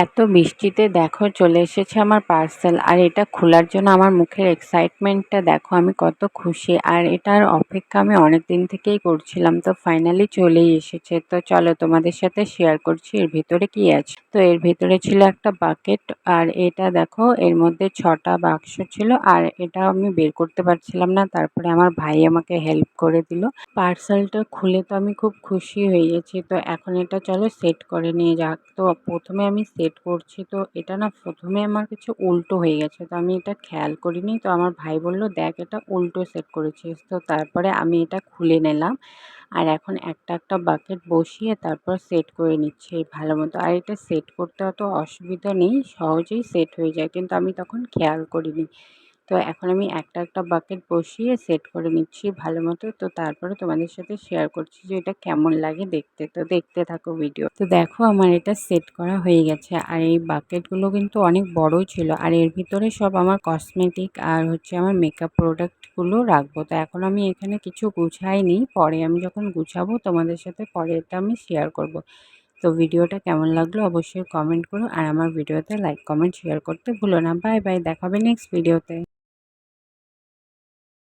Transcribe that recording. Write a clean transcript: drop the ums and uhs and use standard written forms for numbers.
এত বৃষ্টিতে দেখো চলে এসেছে আমার পার্সেল, আর এটা খোলার জন্য আমার মুখের এক্সাইটমেন্টটা দেখো, আমি কত খুশি। আর এটার অপেক্ষা আমি অনেক দিন থেকেই করছিলাম, তো ফাইনালি চলেই এসেছে। তো চলো তোমাদের সাথে শেয়ার করছি এর ভিতরে কি আছে। তো এর ভিতরে ছিল একটা বাকেট, আর এটা দেখো এর মধ্যে 6টা বাক্স ছিল, আর এটা আমি বের করতে পারছিলাম না, তারপরে আমার ভাই আমাকে হেল্প করে দিল। পার্সেলটা খুলে তো আমি খুব খুশি হয়ে গেছি। তো এখন এটা চলো সেট করে নিয়ে যাক। তো প্রথমে আমি সেট করছি, তো এটা না প্রথমে আমার কিছু উল্টো হয়ে গেছে, তো আমি এটা খেয়াল করিনি। তো আমার ভাই বলল, দেখ এটা উল্টো সেট করেছিস। তো তারপরে আমি এটা খুলে নিলাম, আর এখন একটা একটা বাকেট বসিয়ে তারপর সেট করে নিচ্ছি ভালো মতো। আর এটা সেট করতে অত অসুবিধা নেই, সহজেই সেট হয়ে যায়, কিন্তু আমি তখন খেয়াল করিনি। তো এখন আমি একটা একটা বাকেট বসিয়ে সেট করে নিচ্ছি ভালো মতো। তো তারপরে তোমাদের সাথে শেয়ার করছি যে এটা কেমন লাগে দেখতে। তো দেখতে থাকো ভিডিও। তো দেখো আমার এটা সেট করা হয়ে গেছে, আর এই বাকেটগুলো কিন্তু অনেক বড় ছিল, আর এর ভিতরে সব আমার কসমেটিক আর হচ্ছে আমার মেকআপ প্রোডাক্টগুলো রাখবো। তো এখন আমি এখানে কিছু গুছাইনি, পরে আমি যখন গুছাবো তোমাদের সাথে পরে এটা আমি শেয়ার করব। তো ভিডিওটা কেমন লাগলো অবশ্যই কমেন্ট করো, আর আমার ভিডিওতে লাইক কমেন্ট শেয়ার করতে ভুলো না। বাই বাই, দেখাবে নেক্সট ভিডিওতে।